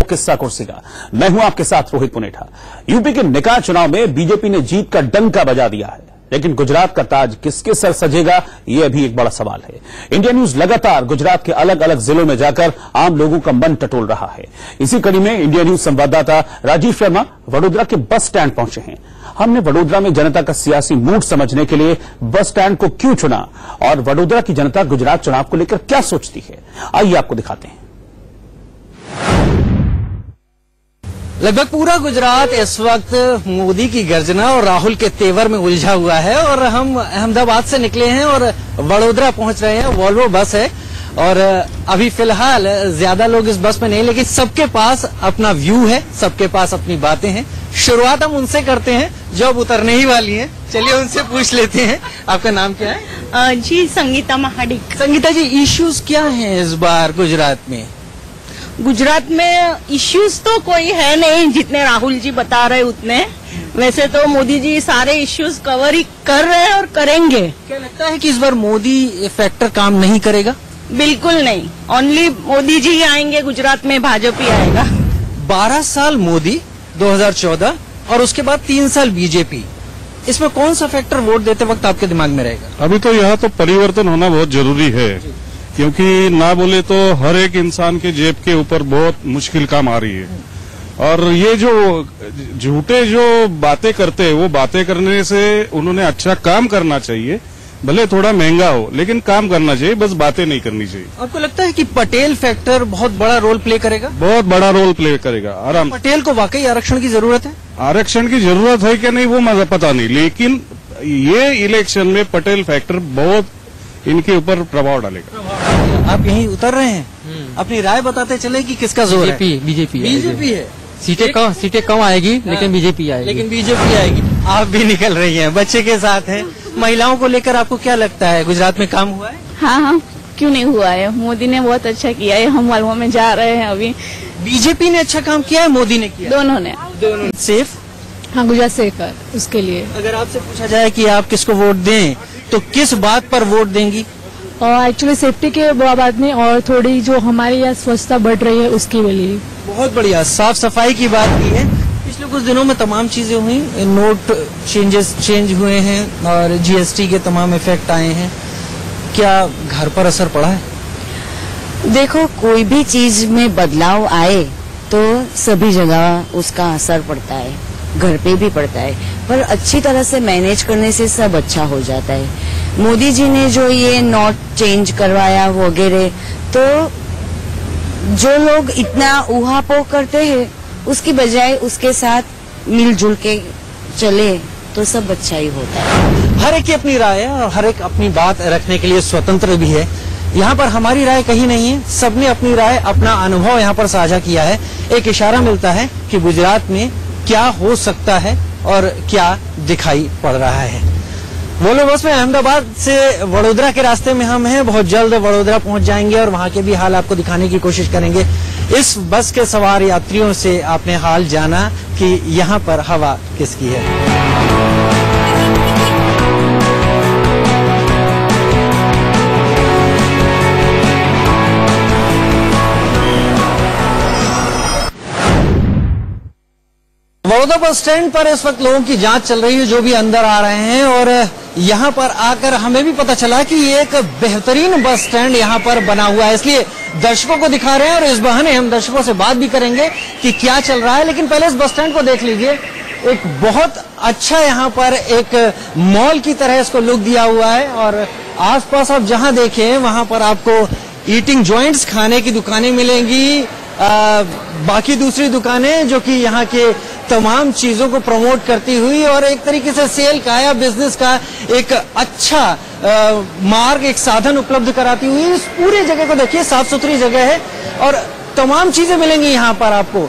किस्सा कुर्सी का। मैं हूं आपके साथ रोहित पुनेठा। यूपी के निकाय चुनाव में बीजेपी ने जीत का डंका बजा दिया है, लेकिन गुजरात का ताज किसके सर सजेगा, ये अभी एक बड़ा सवाल है। इंडिया न्यूज लगातार गुजरात के अलग अलग जिलों में जाकर आम लोगों का मन टटोल रहा है। इसी कड़ी में इंडिया न्यूज संवाददाता राजीव शर्मा वडोदरा के बस स्टैंड पहुंचे हैं। हमने वडोदरा में जनता का सियासी मूड समझने के लिए बस स्टैंड को क्यों चुना और वडोदरा की जनता गुजरात चुनाव को लेकर क्या सोचती है, आइए आपको दिखाते हैं। लगभग पूरा गुजरात इस वक्त मोदी की गर्जना और राहुल के तेवर में उलझा हुआ है और हम अहमदाबाद से निकले हैं और वडोदरा पहुंच रहे हैं। वॉल्वो बस है और अभी फिलहाल ज्यादा लोग इस बस में नहीं, लेकिन सबके पास अपना व्यू है, सबके पास अपनी बातें हैं। शुरुआत हम उनसे करते हैं जो अब उतरने ही वाली हैं। चलिए उनसे पूछ लेते हैं, आपका नाम क्या है? जी संगीता महाडिक। संगीता जी, इश्यूज क्या हैं इस बार गुजरात में? गुजरात में इश्यूज तो कोई है नहीं, जितने राहुल जी बता रहे उतने। वैसे तो मोदी जी सारे इश्यूज कवर ही कर रहे हैं और करेंगे। क्या लगता है कि इस बार मोदी फैक्टर काम नहीं करेगा? बिल्कुल नहीं, ओनली मोदी जी ही आएंगे गुजरात में, भाजपा ही आएगा। 12 साल मोदी 2014 और उसके बाद 3 साल बीजेपी, इसमें कौन सा फैक्टर वोट देते वक्त आपके दिमाग में रहेगा? अभी तो यहाँ तो परिवर्तन होना बहुत जरूरी है, क्योंकि ना बोले तो हर एक इंसान के जेब के ऊपर बहुत मुश्किल काम आ रही है। और ये जो झूठे जो बातें करते हैं, वो बातें करने से उन्होंने अच्छा काम करना चाहिए, भले थोड़ा महंगा हो लेकिन काम करना चाहिए, बस बातें नहीं करनी चाहिए। आपको लगता है कि पटेल फैक्टर बहुत बड़ा रोल प्ले करेगा? बहुत बड़ा रोल प्ले करेगा आराम। पटेल को वाकई आरक्षण की जरूरत है? आरक्षण की जरूरत है क्या नहीं वो मुझे पता नहीं, लेकिन ये इलेक्शन में पटेल फैक्टर बहुत इनके ऊपर प्रभाव डालेगा। आप यहीं उतर रहे हैं, अपनी राय बताते चले कि किसका जोर है? बीजेपी है। सीटें कम आएगी, लेकिन बीजेपी आएगी। आप भी निकल रही हैं, बच्चे के साथ हैं। महिलाओं को लेकर आपको क्या लगता है, गुजरात में काम हुआ है? हाँ, क्यों नहीं हुआ है। मोदी ने बहुत अच्छा किया है, हम वालों में जा रहे हैं अभी। बीजेपी ने अच्छा काम किया है, मोदी ने किया? दोनों ने। सेफ? हाँ, गुजरात सेफ है उसके लिए। अगर आपसे पूछा जाए कि आप किसको वोट दें तो किस बात पर वोट देंगी? और एक्चुअली सेफ्टी के बाद में, और थोड़ी जो हमारे यहाँ स्वच्छता बढ़ रही है उसके लिए। बहुत बढ़िया, साफ सफाई की बात की है। पिछले कुछ दिनों में तमाम चीजें हुई, नोट चेंज हुए हैं और जीएसटी के तमाम इफेक्ट आए हैं। क्या घर पर असर पड़ा है? देखो, कोई भी चीज में बदलाव आए तो सभी जगह उसका असर पड़ता है, घर पे भी पड़ता है, पर अच्छी तरह से मैनेज करने से सब अच्छा हो जाता है। मोदी जी ने जो ये नोट चेंज करवाया वगैरह, तो जो लोग इतना उहापोह करते हैं उसकी बजाय उसके साथ मिलजुल के चले तो सब अच्छा ही होता है। हर एक की अपनी राय है और हर एक अपनी बात रखने के लिए स्वतंत्र भी है। यहाँ पर हमारी राय कहीं नहीं है, सबने अपनी राय, अपना अनुभव यहाँ पर साझा किया है। एक इशारा मिलता है कि गुजरात में क्या हो सकता है और क्या दिखाई पड़ रहा है। वोल्वो बस में अहमदाबाद से वडोदरा के रास्ते में हम हैं, बहुत जल्द वडोदरा पहुंच जाएंगे और वहां के भी हाल आपको दिखाने की कोशिश करेंगे। इस बस के सवार यात्रियों से आपने हाल जाना कि यहाँ पर हवा किसकी है। वडोदरा बस स्टैंड पर इस वक्त लोगों की जांच चल रही है, जो भी अंदर आ रहे हैं, और यहाँ पर आकर हमें भी पता चला कि एक बेहतरीन बस स्टैंड यहाँ पर बना हुआ है, इसलिए दर्शकों को दिखा रहे हैं और इस बहाने हम दर्शकों से बात भी करेंगे कि क्या चल रहा है। लेकिन पहले इस बस स्टैंड को देख लीजिए, एक बहुत अच्छा यहाँ पर एक मॉल की तरह इसको लुक दिया हुआ है और आसपास आप जहाँ देखें वहां पर आपको ईटिंग जॉइंट्स, खाने की दुकानें मिलेंगी, बाकी दूसरी दुकानें जो कि यहाँ के तमाम चीजों को प्रमोट करती हुई और एक तरीके से सेल का या बिजनेस का एक अच्छा मार्ग, एक साधन उपलब्ध कराती हुई इस पूरी जगह को देखिए। साफ सुथरी जगह है और तमाम चीजें मिलेंगी यहाँ पर आपको।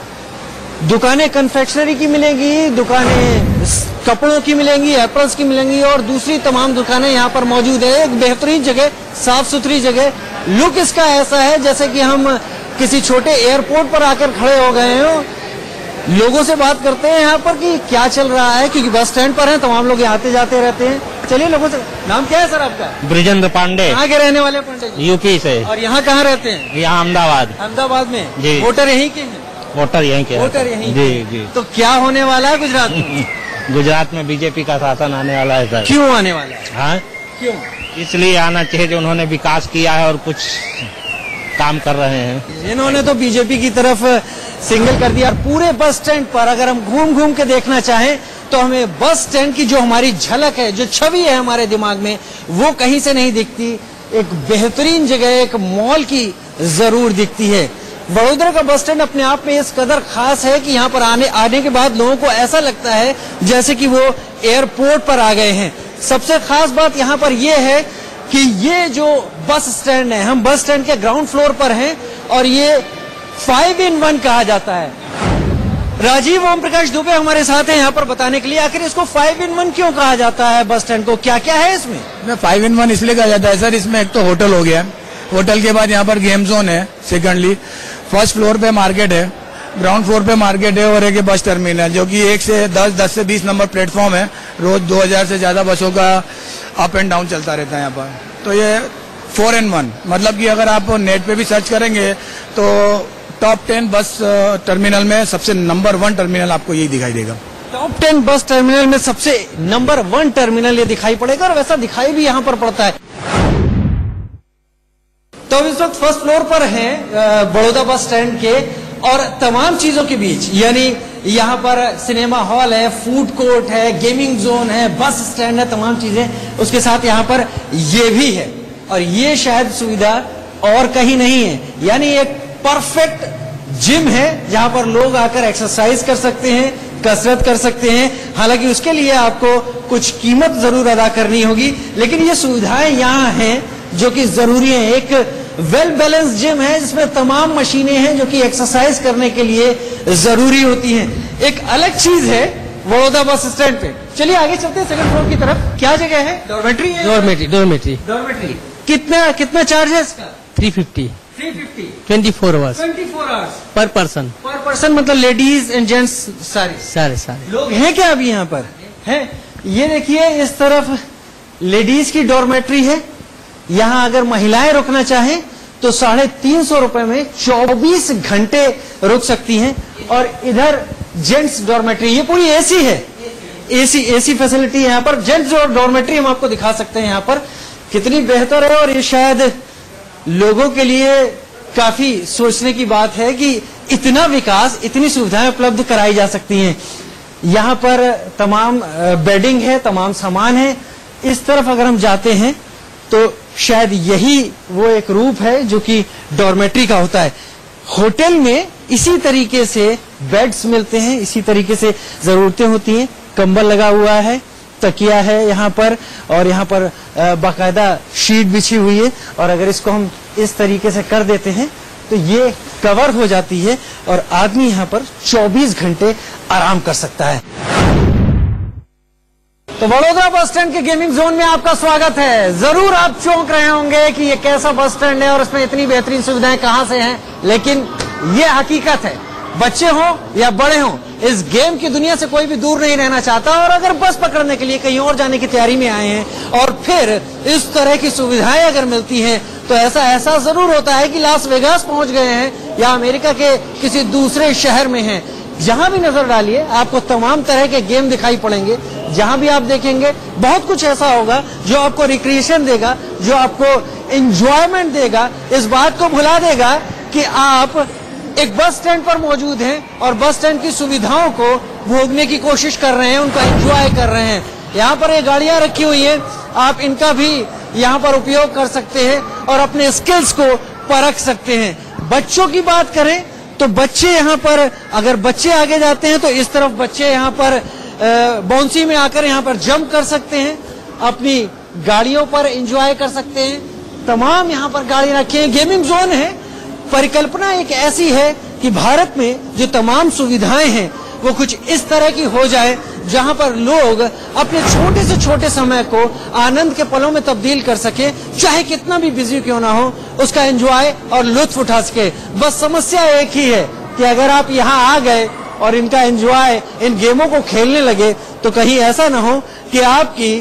दुकानें कन्फेक्शनरी की मिलेंगी, दुकानें कपड़ों की मिलेंगी, एप्पल्स की मिलेंगी और दूसरी तमाम दुकानें यहाँ पर मौजूद है। एक बेहतरीन जगह, साफ सुथरी जगह। लुक इसका ऐसा है जैसे कि हम किसी छोटे एयरपोर्ट पर आकर खड़े हो गए हो। लोगों से बात करते हैं यहाँ पर कि क्या चल रहा है, क्योंकि बस स्टैंड पर है, तमाम लोग आते जाते रहते हैं। चलिए लोगों से, नाम क्या है सर आपका? ब्रिजेंद्र पांडे। कहाँ के रहने वाले पांडे जी? यूपी से। और यहाँ कहाँ रहते हैं? यहाँ अहमदाबाद। अहमदाबाद में जी। वोटर यहीं के हैं? वोटर यहीं के वोटर यहीं जी के। जी। तो क्या होने वाला है गुजरात में? गुजरात में बीजेपी का शासन आने वाला है सर। क्यों आने वाला है? हाँ, क्यों? इसलिए आना चाहिए जो उन्होंने विकास किया है और कुछ काम कर रहे हैं। इन्होंने तो बीजेपी की तरफ सिंगल कर दिया। पूरे बस स्टैंड पर अगर हम घूम घूम के देखना चाहें तो हमें बस स्टैंड की जो हमारी झलक है, जो छवि है हमारे दिमाग में, वो कहीं से नहीं दिखती। एक बेहतरीन जगह, एक मॉल की जरूर दिखती है। वडोदरा का बस स्टैंड अपने आप में इस कदर खास है कि यहाँ पर आने के बाद लोगों को ऐसा लगता है जैसे कि वो एयरपोर्ट पर आ गए हैं। सबसे खास बात यहाँ पर यह है कि ये जो बस स्टैंड है, हम बस स्टैंड के ग्राउंड फ्लोर पर हैं और ये 5-in-1 कहा जाता है। राजीव ओम प्रकाश दुबे हमारे साथ हैं यहाँ पर बताने के लिए आखिर इसको 5-in-1 क्यों कहा जाता है बस स्टैंड को, क्या क्या है इसमें? 5-in-1 इसलिए कहा जाता है सर, इसमें एक तो होटल हो गया, होटल के बाद यहाँ पर गेम जोन है, सेकंडली फर्स्ट फ्लोर पे मार्केट है, ग्राउंड फ्लोर पे मार्केट है और एक बस टर्मिनल जो कि 1 से 10 से 20 नंबर प्लेटफॉर्म है। रोज 2000 से ज्यादा बसों का अप एंड डाउन चलता रहता है यहाँ पर। तो ये 4-in-1 मतलब कि अगर आप नेट पे भी सर्च करेंगे तो टॉप 10 बस टर्मिनल में सबसे नंबर 1 टर्मिनल आपको यही दिखाई देगा। टॉप 10 बस टर्मिनल में सबसे नंबर 1 टर्मिनल ये दिखाई पड़ेगा और वैसा दिखाई भी यहाँ पर पड़ता है। तो इस वक्त फर्स्ट फ्लोर पर हैं बड़ौदा बस स्टैंड के और तमाम चीजों के बीच, यानी यहाँ पर सिनेमा हॉल है, फूड कोर्ट है, गेमिंग जोन है, बस स्टैंड है, तमाम चीजें, उसके साथ यहाँ पर ये भी है और ये शायद सुविधा और कहीं नहीं है। यानी एक परफेक्ट जिम है जहां पर लोग आकर एक्सरसाइज कर सकते हैं, कसरत कर सकते हैं। हालांकि उसके लिए आपको कुछ कीमत जरूर अदा करनी होगी, लेकिन ये सुविधाएं यहाँ हैं जो कि जरूरी है। एक वेल बैलेंस जिम है जिसमें तमाम मशीनें हैं जो कि एक्सरसाइज करने के लिए जरूरी होती हैं। एक अलग चीज है बड़ौदा बस स्टैंड पे। चलिए आगे चलते हैं सेकंड फ्लोर की तरफ। क्या जगह है? डॉर्मेट्री है। डॉर्मेट्री कितना चार्ज है इसका? 350 350 24 आवर्स 24 आवर्स पर पर्सन। पर पर्सन मतलब लेडीज एंड जेंट्स सारे लोग हैं क्या अभी यहाँ पर? हैं। ये देखिए इस तरफ लेडीज की डॉर्मेट्री है। यहाँ अगर महिलाएं रुकना चाहें तो 350 रुपए में 24 घंटे रुक सकती हैं। और इधर जेंट्स डॉर्मेट्री, ये पूरी एसी है, एसी फैसिलिटी है यहाँ पर। जेंट्स डॉर्मेट्री हम आपको दिखा सकते हैं यहाँ पर कितनी बेहतर है। और ये शायद लोगों के लिए काफी सोचने की बात है कि इतना विकास, इतनी सुविधाएं उपलब्ध कराई जा सकती हैं। यहाँ पर तमाम बेडिंग है, तमाम सामान है। इस तरफ अगर हम जाते हैं तो शायद यही वो एक रूप है जो कि डॉर्मेट्री का होता है। होटल में इसी तरीके से बेड्स मिलते हैं, इसी तरीके से जरूरतें होती हैं। कंबल लगा हुआ है, तकिया है यहाँ पर और यहाँ पर बाकायदा शीट बिछी हुई है। और अगर इसको हम इस तरीके से कर देते हैं तो ये कवर हो जाती है और आदमी यहाँ पर 24 घंटे आराम कर सकता है। तो बड़ौदा बस स्टैंड के गेमिंग जोन में आपका स्वागत है। जरूर आप चौंक रहे होंगे कि ये कैसा बस स्टैंड है और इसमें इतनी बेहतरीन सुविधाएं कहां से हैं, लेकिन ये हकीकत है। बच्चे हों या बड़े हों, इस गेम की दुनिया से कोई भी दूर नहीं रहना चाहता। और अगर बस पकड़ने के लिए कहीं और जाने की तैयारी में आए हैं और फिर इस तरह की सुविधाएं अगर मिलती हैं तो ऐसा एहसास जरूर होता है कि लास वेगास पहुंच गए हैं या अमेरिका के किसी दूसरे शहर में हैं। जहां भी नजर डालिए आपको तमाम तरह के गेम दिखाई पड़ेंगे। जहां भी आप देखेंगे बहुत कुछ ऐसा होगा जो आपको रिक्रिएशन देगा, जो आपको एंजॉयमेंट देगा, इस बात को भुला देगा कि आप एक बस स्टैंड पर मौजूद हैं और बस स्टैंड की सुविधाओं को भोगने की कोशिश कर रहे हैं, उनका एंजॉय कर रहे हैं। यहाँ पर ये गाड़ियां रखी हुई हैं, आप इनका भी यहाँ पर उपयोग कर सकते हैं और अपने स्किल्स को परख सकते हैं। बच्चों की बात करें तो बच्चे यहाँ पर, अगर बच्चे आगे जाते हैं तो इस तरफ बच्चे यहाँ पर बाउंसी में आकर यहाँ पर जंप कर सकते हैं, अपनी गाड़ियों पर एंजॉय कर सकते हैं। तमाम यहाँ पर गाड़ियां रखी हैं, गेमिंग जोन है। परिकल्पना एक ऐसी है कि भारत में जो तमाम सुविधाएं हैं वो कुछ इस तरह की हो जाए जहां पर लोग अपने छोटे से छोटे समय को आनंद के पलों में तब्दील कर सके, चाहे कितना भी बिजी क्यों ना हो, उसका एंजॉय और लुत्फ उठा सके। बस समस्या एक ही है कि अगर आप यहाँ आ गए और इनका एंजॉय, इन गेमों को खेलने लगे तो कहीं ऐसा ना हो कि आपकी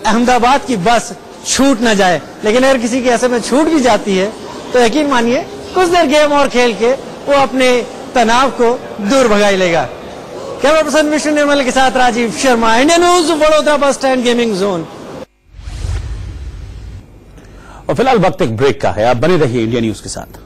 अहमदाबाद की बस छूट ना जाए। लेकिन अगर किसी के ऐसे में छूट भी जाती है तो यकीन मानिए कुछ देर गेम और खेल के वो अपने तनाव को दूर भगा लेगा। कैमरा पर्सन विष्णु निर्मल के साथ Rajiv Sharma, India news, Vadodara bus stand gaming zone. और फिलहाल वक्त एक ब्रेक का है, आप बने रहिए इंडिया न्यूज के साथ।